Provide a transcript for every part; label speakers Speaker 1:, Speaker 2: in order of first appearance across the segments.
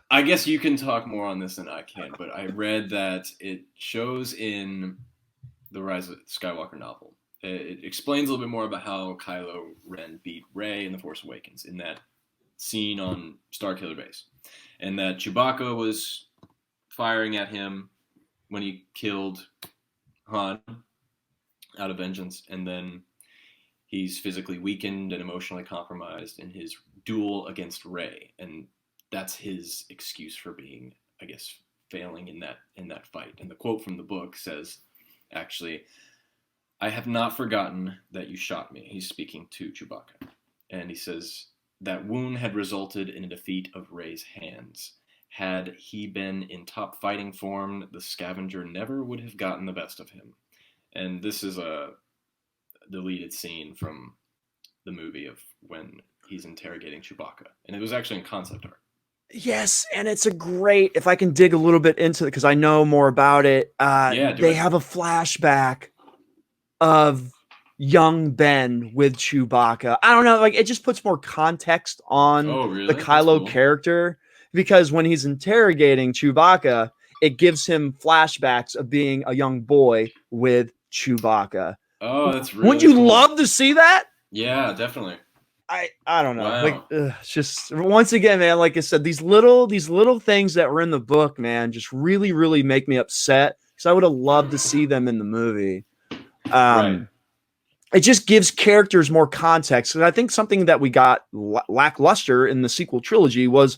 Speaker 1: I guess you can talk more on this than I can, but I read that it shows in the Rise of Skywalker novel. It explains a little bit more about how Kylo Ren beat Rey in The Force Awakens in that scene on Starkiller Base, and that Chewbacca was firing at him when he killed Han out of vengeance, and then he's physically weakened and emotionally compromised in his duel against Rey, and that's his excuse for being, I guess, failing in that fight. And the quote from the book says, actually, "I have not forgotten that you shot me." He's speaking to Chewbacca, and he says that wound had resulted in a defeat of Rey's hands. Had he been in top fighting form, the scavenger never would have gotten the best of him. And this is a deleted scene from the movie of when he's interrogating Chewbacca, and it was actually in concept art.
Speaker 2: Yes, and it's a great. If I can dig a little bit into it because I know more about it. They have a flashback of young Ben with Chewbacca. I don't know, like it just puts more context on the Kylo character because when he's interrogating Chewbacca, it gives him flashbacks of being a young boy with Chewbacca.
Speaker 1: Oh, that's really
Speaker 2: Wouldn't you love to see that?
Speaker 1: Yeah, definitely.
Speaker 2: I don't know. Wow. Like it's just once again, man, like I said, these little things that were in the book, man, just really, really make me upset because I would have loved to see them in the movie.
Speaker 1: Right.
Speaker 2: It just gives characters more context. And I think something that we got lackluster in the sequel trilogy was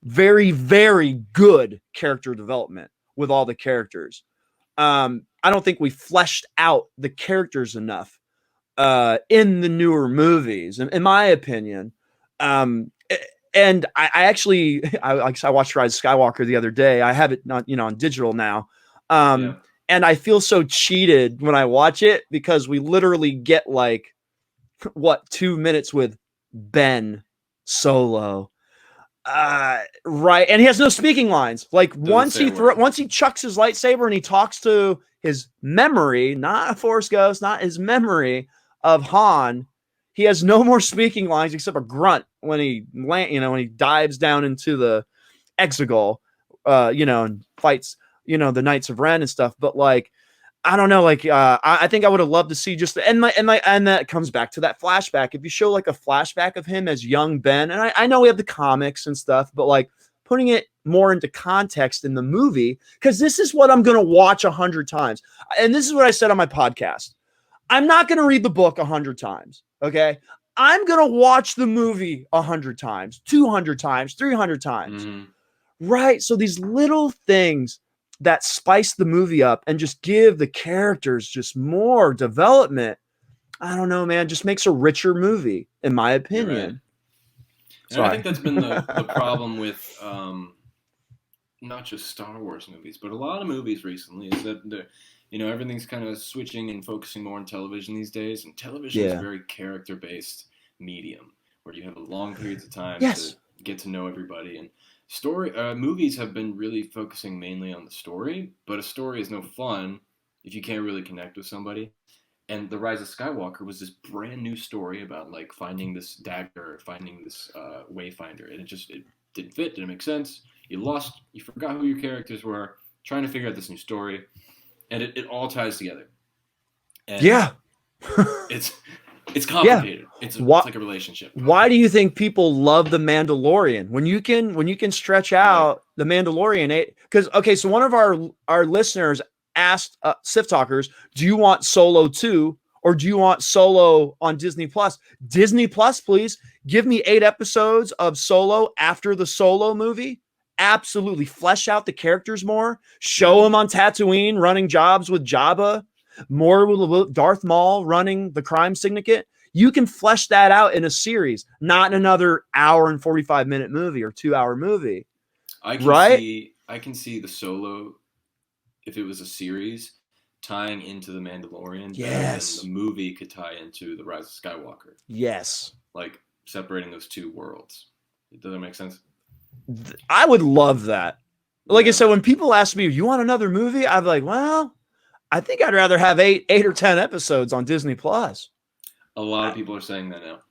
Speaker 2: very, very good character development with all the characters. I don't think we fleshed out the characters enough in the newer movies, in my opinion. And I actually I watched Rise of Skywalker the other day. I have it not on digital now. And I feel so cheated when I watch it because we literally get like 2 minutes with Ben Solo. Right, and he has no speaking lines. Like once he chucks his lightsaber and he talks to his memory, not a Force ghost, not his memory of Han, he has no more speaking lines except a grunt when he when he dives down into the Exegol, and fights the Knights of Ren and stuff. But like, I don't know, like I think I would have loved to see just and that comes back to that flashback. If you show like a flashback of him as young Ben, and I know we have the comics and stuff, but like putting it more into context in the movie, because this is what I'm gonna watch 100 times. And this is what I said on my podcast. I'm not gonna read the book 100 times. Okay. I'm gonna watch the movie 100 times, 200 times, 300 times. Mm-hmm. Right. So these little things that spice the movie up and just give the characters just more development. I don't know, man, just makes a richer movie, in my opinion.
Speaker 1: Right. I think that's been the problem with not just Star Wars movies, but a lot of movies recently is that everything's kind of switching and focusing more on television these days, and television is a very character-based medium where you have long periods of time to get to know everybody. And movies have been really focusing mainly on the story, but a story is no fun if you can't really connect with somebody. And The Rise of Skywalker was this brand new story about like finding this dagger, finding this wayfinder, and it didn't fit, didn't make sense. You forgot who your characters were, trying to figure out this new story, and it all ties together. And it's complicated. Yeah. It's like a relationship.
Speaker 2: Why do you think people love The Mandalorian? When you can stretch out The Mandalorian, because so one of our listeners asked Sith Talkers, do you want Solo 2 or do you want Solo on Disney Plus? Disney Plus, please give me 8 episodes of Solo after the Solo movie. Absolutely flesh out the characters more. Show them on Tatooine running jobs with Jabba. More with Darth Maul running the crime syndicate. You can flesh that out in a series, not in another hour and 45-minute movie or 2-hour movie.
Speaker 1: I can see the Solo, if it was a series, tying into The Mandalorian.
Speaker 2: Yes.
Speaker 1: The movie could tie into The Rise of Skywalker.
Speaker 2: Yes.
Speaker 1: Like separating those two worlds. Does that make sense?
Speaker 2: I would love that. Like I said, when people ask me, you want another movie? I'm like, well, I think I'd rather have 8 or 10 episodes on Disney Plus.
Speaker 1: A lot of people are saying that now.